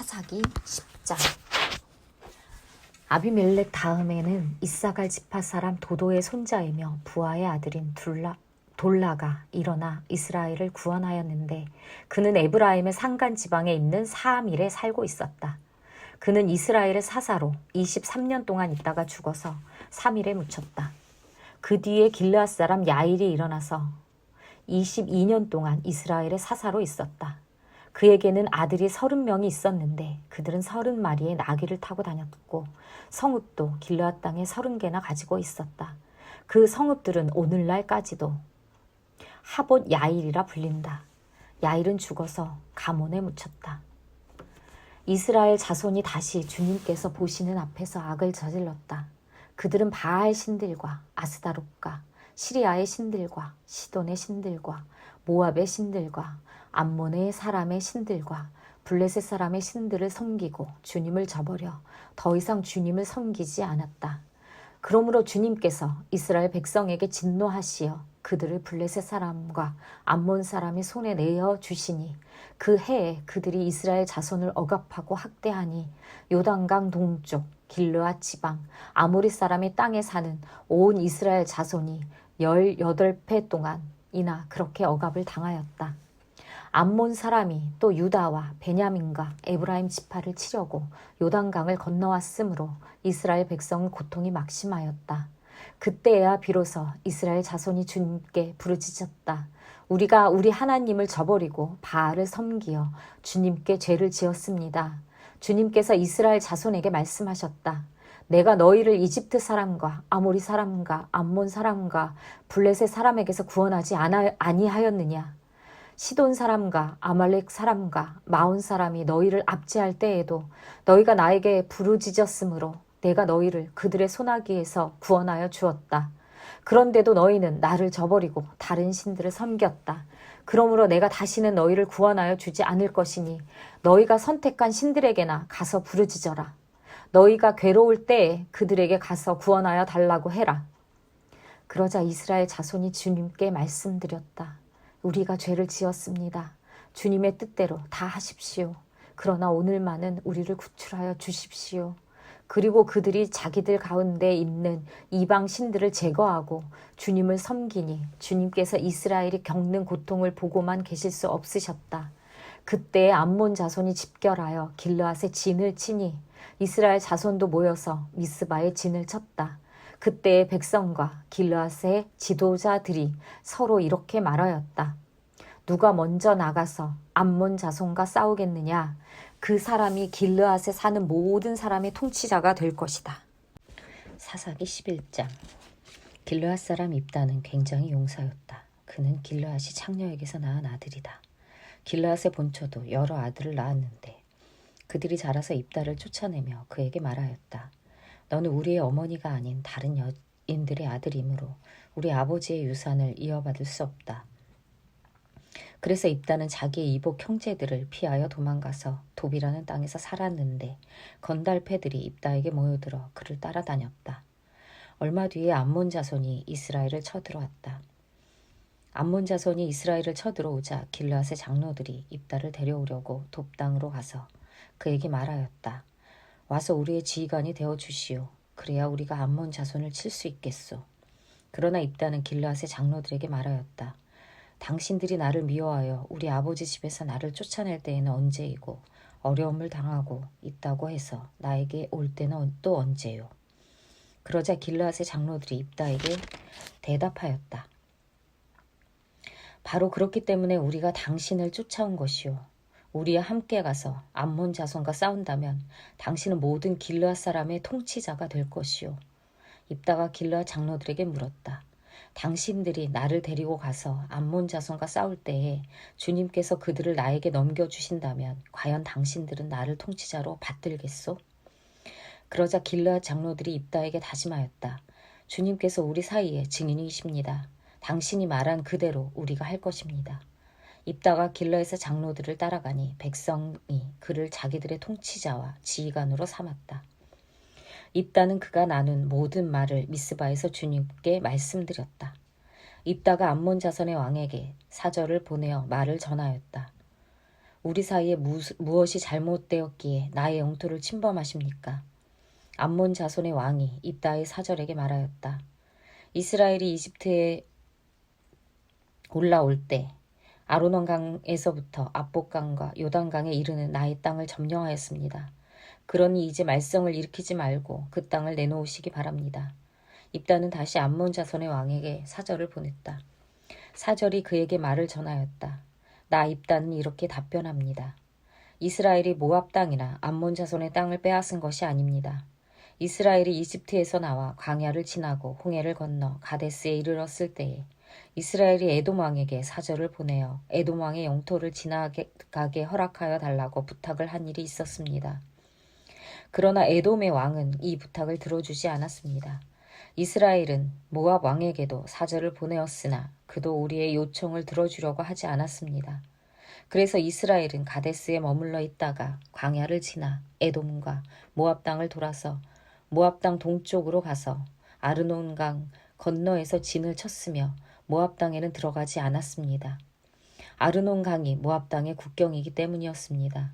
사사기 10장. 아비멜렉 다음에는 이사갈 지파 사람 도도의 손자이며 부하의 아들인 돌라가 일어나 이스라엘을 구원하였는데 그는 에브라임의 산간 지방에 있는 사암일에 살고 있었다. 그는 이스라엘의 사사로 23년 동안 있다가 죽어서 3일에 묻혔다. 그 뒤에 길르앗 사람 야일이 일어나서 22년 동안 이스라엘의 사사로 있었다. 그에게는 아들이 30명이 있었는데 그들은 30마리의 나귀를 타고 다녔고 성읍도 길르앗 땅에 30개나 가지고 있었다. 그 성읍들은 오늘날까지도 하봇 야일이라 불린다. 야일은 죽어서 가몬에 묻혔다. 이스라엘 자손이 다시 주님께서 보시는 앞에서 악을 저질렀다. 그들은 바알 신들과 아스다롯과 시리아의 신들과 시돈의 신들과 모압의 신들과 암몬의 사람의 신들과 블레셋 사람의 신들을 섬기고 주님을 저버려 더 이상 주님을 섬기지 않았다. 그러므로 주님께서 이스라엘 백성에게 진노하시어 그들을 블레셋 사람과 암몬 사람의 손에 내어 주시니 그 해에 그들이 이스라엘 자손을 억압하고 학대하니 요단강 동쪽 길르앗 지방 아모리 사람의 땅에 사는 온 이스라엘 자손이 18배 동안이나 그렇게 억압을 당하였다. 암몬 사람이 또 유다와 베냐민과 에브라임 지파를 치려고 요단강을 건너왔으므로 이스라엘 백성은 고통이 막심하였다. 그때야 비로소 이스라엘 자손이 주님께 부르짖었다. 우리가 우리 하나님을 저버리고 바알을 섬기어 주님께 죄를 지었습니다. 주님께서 이스라엘 자손에게 말씀하셨다. 내가 너희를 이집트 사람과 아모리 사람과 암몬 사람과 블레셋 사람에게서 구원하지 아니하였느냐. 시돈 사람과 아말렉 사람과 마온 사람이 너희를 압제할 때에도 너희가 나에게 부르짖었으므로 내가 너희를 그들의 손아귀에서 구원하여 주었다. 그런데도 너희는 나를 저버리고 다른 신들을 섬겼다. 그러므로 내가 다시는 너희를 구원하여 주지 않을 것이니 너희가 선택한 신들에게나 가서 부르짖어라. 너희가 괴로울 때에 그들에게 가서 구원하여 달라고 해라. 그러자 이스라엘 자손이 주님께 말씀드렸다. 우리가 죄를 지었습니다. 주님의 뜻대로 다 하십시오. 그러나 오늘만은 우리를 구출하여 주십시오. 그리고 그들이 자기들 가운데 있는 이방 신들을 제거하고 주님을 섬기니 주님께서 이스라엘이 겪는 고통을 보고만 계실 수 없으셨다. 그때 암몬 자손이 집결하여 길르앗에 진을 치니 이스라엘 자손도 모여서 미스바에 진을 쳤다. 그때 백성과 길르앗의 지도자들이 서로 이렇게 말하였다. 누가 먼저 나가서 암몬 자손과 싸우겠느냐? 그 사람이 길르앗에 사는 모든 사람의 통치자가 될 것이다. 사사기 11장. 길르앗 사람 입다는 굉장히 용사였다. 그는 길르앗이 창녀에게서 낳은 아들이다. 길르앗의 본처도 여러 아들을 낳았는데 그들이 자라서 입다를 쫓아내며 그에게 말하였다. 너는 우리의 어머니가 아닌 다른 여인들의 아들이므로 우리 아버지의 유산을 이어받을 수 없다. 그래서 입다는 자기의 이복 형제들을 피하여 도망가서 도비라는 땅에서 살았는데 건달패들이 입다에게 모여들어 그를 따라다녔다. 얼마 뒤에 암몬 자손이 이스라엘을 쳐들어왔다. 암몬 자손이 이스라엘을 쳐들어오자 길르앗의 장로들이 입다를 데려오려고 돕 땅으로 가서 그에게 말하였다. 와서 우리의 지휘관이 되어 주시오. 그래야 우리가 암몬 자손을 칠 수 있겠소. 그러나 입다는 길르앗의 장로들에게 말하였다. 당신들이 나를 미워하여 우리 아버지 집에서 나를 쫓아낼 때에는 언제이고 어려움을 당하고 있다고 해서 나에게 올 때는 또 언제요. 그러자 길르앗의 장로들이 입다에게 대답하였다. 바로 그렇기 때문에 우리가 당신을 쫓아온 것이요. 우리와 함께 가서 암몬 자손과 싸운다면 당신은 모든 길르앗 사람의 통치자가 될 것이요. 입다가 길르앗 장로들에게 물었다. 당신들이 나를 데리고 가서 암몬 자손과 싸울 때에 주님께서 그들을 나에게 넘겨주신다면 과연 당신들은 나를 통치자로 받들겠소? 그러자 길르앗 장로들이 입다에게 다짐하였다. 주님께서 우리 사이에 증인이십니다. 당신이 말한 그대로 우리가 할 것입니다. 입다가 길르앗의 장로들을 따라가니 백성이 그를 자기들의 통치자와 지휘관으로 삼았다. 입다는 그가 나눈 모든 말을 미스바에서 주님께 말씀드렸다. 입다가 암몬 자손의 왕에게 사절을 보내어 말을 전하였다. 우리 사이에 무엇이 잘못되었기에 나의 영토를 침범하십니까? 암몬 자손의 왕이 입다의 사절에게 말하였다. 이스라엘이 이집트에 올라올 때 아르논강에서부터 압복강과 요단강에 이르는 나의 땅을 점령하였습니다. 그러니 이제 말썽을 일으키지 말고 그 땅을 내놓으시기 바랍니다. 입다는 다시 암몬 자손의 왕에게 사절을 보냈다. 사절이 그에게 말을 전하였다. 나 입다는 이렇게 답변합니다. 이스라엘이 모압 땅이나 암몬 자손의 땅을 빼앗은 것이 아닙니다. 이스라엘이 이집트에서 나와 광야를 지나고 홍해를 건너 가데스에 이르렀을 때에 이스라엘이 에돔 왕에게 사절을 보내어 에돔 왕의 영토를 지나가게 허락하여 달라고 부탁을 한 일이 있었습니다. 그러나 에돔의 왕은 이 부탁을 들어주지 않았습니다. 이스라엘은 모압 왕에게도 사절을 보내었으나 그도 우리의 요청을 들어주려고 하지 않았습니다. 그래서 이스라엘은 가데스에 머물러 있다가 광야를 지나 에돔과 모압 땅을 돌아서 모압 땅 동쪽으로 가서 아르논강 건너에서 진을 쳤으며 모압 땅에는 들어가지 않았습니다. 아르논강이 모압 땅의 국경이기 때문이었습니다.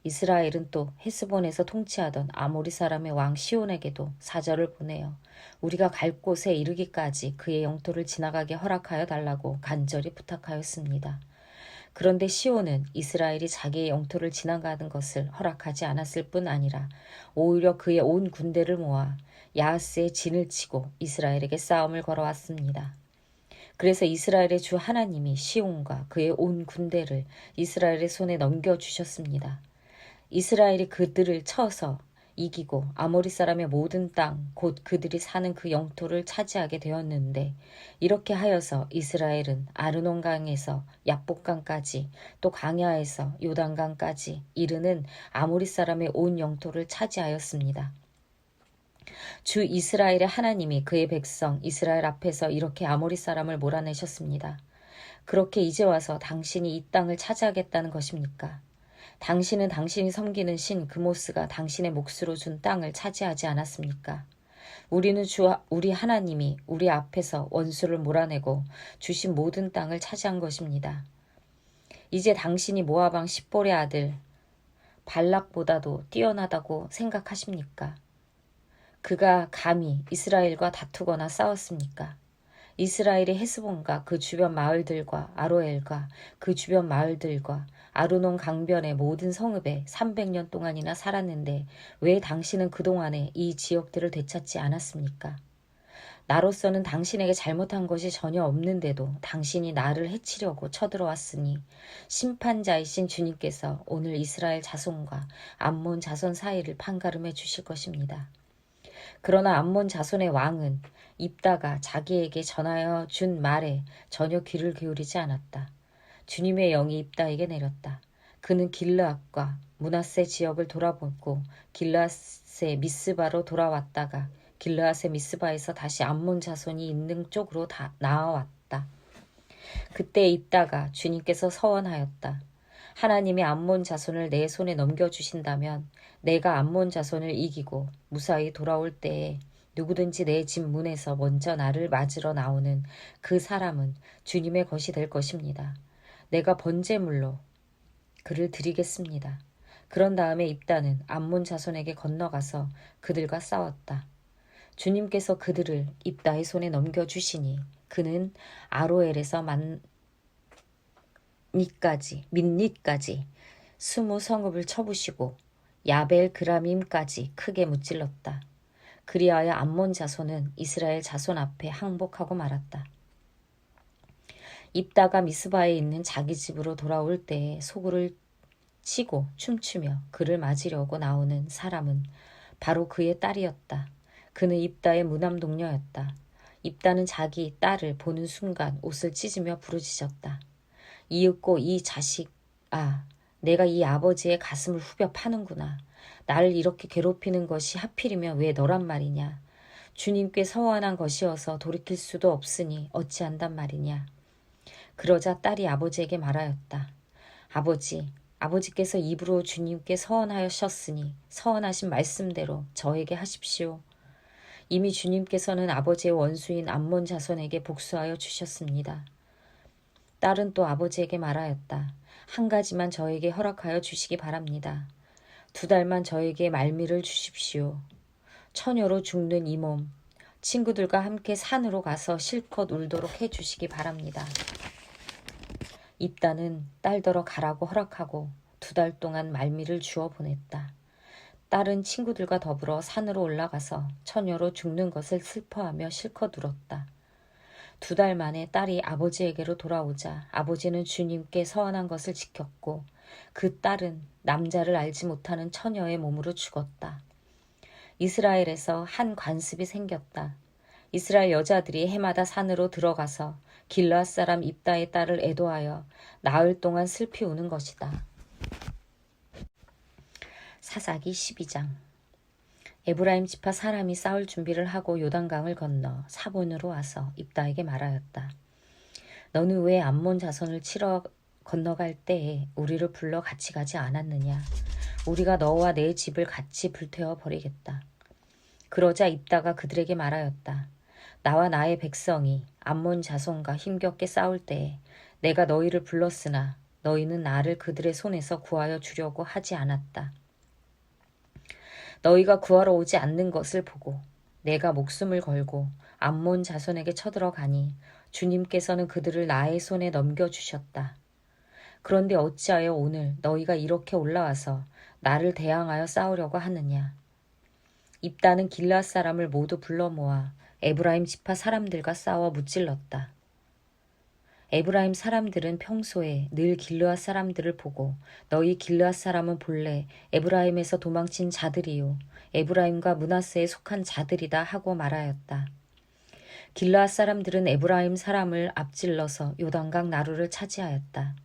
이스라엘은 또 헤스본에서 통치하던 아모리 사람의 왕 시온에게도 사절을 보내어 우리가 갈 곳에 이르기까지 그의 영토를 지나가게 허락하여 달라고 간절히 부탁하였습니다. 그런데 시온은 이스라엘이 자기의 영토를 지나가는 것을 허락하지 않았을 뿐 아니라 오히려 그의 온 군대를 모아 야하스에 진을 치고 이스라엘에게 싸움을 걸어왔습니다. 그래서 이스라엘의 주 하나님이 시온과 그의 온 군대를 이스라엘의 손에 넘겨주셨습니다. 이스라엘이 그들을 쳐서 이기고 아모리 사람의 모든 땅, 곧 그들이 사는 그 영토를 차지하게 되었는데 이렇게 하여서 이스라엘은 아르논강에서 약복강까지 또 광야에서 요단강까지 이르는 아모리 사람의 온 영토를 차지하였습니다. 주 이스라엘의 하나님이 그의 백성 이스라엘 앞에서 이렇게 아모리 사람을 몰아내셨습니다. 그렇게 이제 와서 당신이 이 땅을 차지하겠다는 것입니까? 당신은 당신이 섬기는 신 그모스가 당신의 몫으로 준 땅을 차지하지 않았습니까? 우리는 우리 하나님이 우리 앞에서 원수를 몰아내고 주신 모든 땅을 차지한 것입니다. 이제 당신이 모압 왕 십볼의 아들 발락보다도 뛰어나다고 생각하십니까? 그가 감히 이스라엘과 다투거나 싸웠습니까? 이스라엘의 헤스본과 그 주변 마을들과 아로엘과 그 주변 마을들과 아르논 강변의 모든 성읍에 300년 동안이나 살았는데 왜 당신은 그동안에 이 지역들을 되찾지 않았습니까? 나로서는 당신에게 잘못한 것이 전혀 없는데도 당신이 나를 해치려고 쳐들어왔으니 심판자이신 주님께서 오늘 이스라엘 자손과 암몬 자손 사이를 판가름해 주실 것입니다. 그러나 암몬 자손의 왕은 입다가 자기에게 전하여 준 말에 전혀 귀를 기울이지 않았다. 주님의 영이 입다에게 내렸다. 그는 길르앗과 므낫세 지역을 돌아보고 길르앗의 미스바로 돌아왔다가 길르앗의 미스바에서 다시 암몬 자손이 있는 쪽으로 나아왔다. 그때 입다가 주님께서 서원하였다. 하나님이 암몬 자손을 내 손에 넘겨주신다면 내가 암몬 자손을 이기고 무사히 돌아올 때에 누구든지 내 집 문에서 먼저 나를 맞으러 나오는 그 사람은 주님의 것이 될 것입니다. 내가 번제물로 그를 드리겠습니다. 그런 다음에 입다는 암몬 자손에게 건너가서 그들과 싸웠다. 주님께서 그들을 입다의 손에 넘겨주시니 그는 아로엘에서 민닛까지 20성읍을 쳐부시고 야벨 그라밈까지 크게 무찔렀다. 그리하여 암몬 자손은 이스라엘 자손 앞에 항복하고 말았다. 입다가 미스바에 있는 자기 집으로 돌아올 때에 소굴을 치고 춤추며 그를 맞으려고 나오는 사람은 바로 그의 딸이었다. 그는 입다의 무남동녀였다. 입다는 자기 딸을 보는 순간 옷을 찢으며 부르짖었다. 이윽고 이 자식아, 내가 이 아버지의 가슴을 후벼 파는구나. 나를 이렇게 괴롭히는 것이 하필이면 왜 너란 말이냐. 주님께 서원한 것이어서 돌이킬 수도 없으니 어찌한단 말이냐. 그러자 딸이 아버지에게 말하였다. 아버지께서 입으로 주님께 서원하셨으니 서원하신 말씀대로 저에게 하십시오. 이미 주님께서는 아버지의 원수인 암몬 자손에게 복수하여 주셨습니다. 딸은 또 아버지에게 말하였다. 한 가지만 저에게 허락하여 주시기 바랍니다. 2달만 저에게 말미를 주십시오. 처녀로 죽는 이 몸, 친구들과 함께 산으로 가서 실컷 울도록 해주시기 바랍니다. 입다는 딸더러 가라고 허락하고 2달 동안 말미를 주어 보냈다. 딸은 친구들과 더불어 산으로 올라가서 처녀로 죽는 것을 슬퍼하며 실컷 울었다. 2달 만에 딸이 아버지에게로 돌아오자 아버지는 주님께 서원한 것을 지켰고 그 딸은 남자를 알지 못하는 처녀의 몸으로 죽었다. 이스라엘에서 한 관습이 생겼다. 이스라엘 여자들이 해마다 산으로 들어가서 길르앗 사람 입다의 딸을 애도하여 나흘 동안 슬피 우는 것이다. 사사기 12장. 에브라임 지파 사람이 싸울 준비를 하고 요단강을 건너 사본으로 와서 입다에게 말하였다. 너는 왜 암몬 자손을 치러 건너갈 때에 우리를 불러 같이 가지 않았느냐? 우리가 너와 내 집을 같이 불태워 버리겠다. 그러자 입다가 그들에게 말하였다. 나와 나의 백성이 암몬 자손과 힘겹게 싸울 때에 내가 너희를 불렀으나 너희는 나를 그들의 손에서 구하여 주려고 하지 않았다. 너희가 구하러 오지 않는 것을 보고 내가 목숨을 걸고 암몬 자손에게 쳐들어가니 주님께서는 그들을 나의 손에 넘겨주셨다. 그런데 어찌하여 오늘 너희가 이렇게 올라와서 나를 대항하여 싸우려고 하느냐? 입다는 길르앗 사람을 모두 불러 모아 에브라임 지파 사람들과 싸워 무찔렀다. 에브라임 사람들은 평소에 늘 길르앗 사람들을 보고 너희 길르앗 사람은 본래 에브라임에서 도망친 자들이요 에브라임과 므낫세에 속한 자들이다 하고 말하였다. 길르앗 사람들은 에브라임 사람을 앞질러서 요단강 나루를 차지하였다.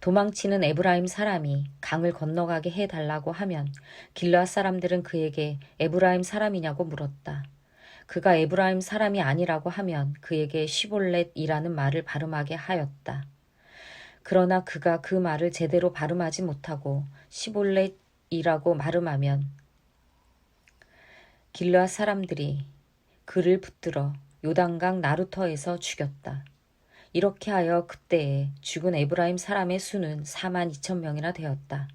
도망치는 에브라임 사람이 강을 건너가게 해달라고 하면 길르앗 사람들은 그에게 에브라임 사람이냐고 물었다. 그가 에브라임 사람이 아니라고 하면 그에게 시볼렛이라는 말을 발음하게 하였다. 그러나 그가 그 말을 제대로 발음하지 못하고 시볼렛이라고 발음하면 길르앗 사람들이 그를 붙들어 요단강 나루터에서 죽였다. 이렇게 하여 그때에 죽은 에브라임 사람의 수는 42,000명이나 되었다.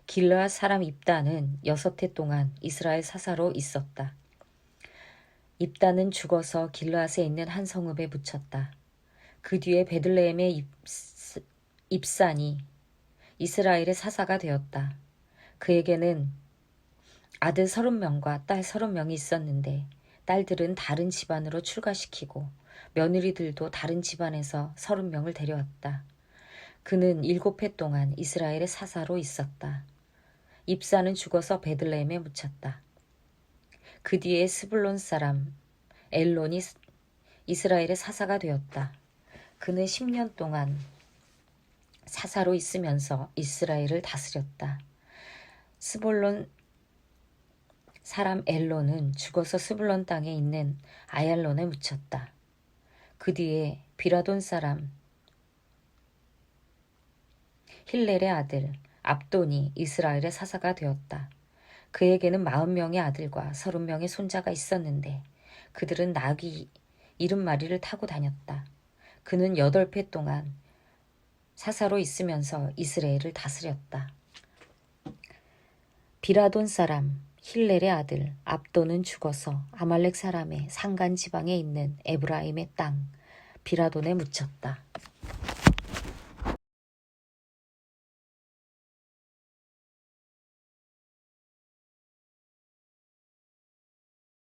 길르앗 사람 입다는 6해 동안 이스라엘 사사로 있었다. 입다는 죽어서 길르앗에 있는 한 성읍에 묻혔다. 그 뒤에 베들레헴의 입산이 이스라엘의 사사가 되었다. 그에게는 아들 30명과 딸 30명이 있었는데 딸들은 다른 집안으로 출가시키고 며느리들도 다른 집안에서 30명을 데려왔다. 그는 7해 동안 이스라엘의 사사로 있었다. 입사는 죽어서 베들레헴에 묻혔다. 그 뒤에 스불론 사람 엘론이 이스라엘의 사사가 되었다. 그는 10년 동안 사사로 있으면서 이스라엘을 다스렸다. 스불론 사람 엘론은 죽어서 스불론 땅에 있는 아얄론에 묻혔다. 그 뒤에 비라돈 사람 힐렐의 아들 압돈이 이스라엘의 사사가 되었다. 그에게는 40명의 아들과 30명의 손자가 있었는데 그들은 나귀 70마리를 타고 다녔다. 그는 8해 동안 사사로 있으면서 이스라엘을 다스렸다. 비라돈 사람 힐렐의 아들 압돈은 죽어서 아말렉 사람의 산간 지방에 있는 에브라임의 땅 비라돈에 묻혔다.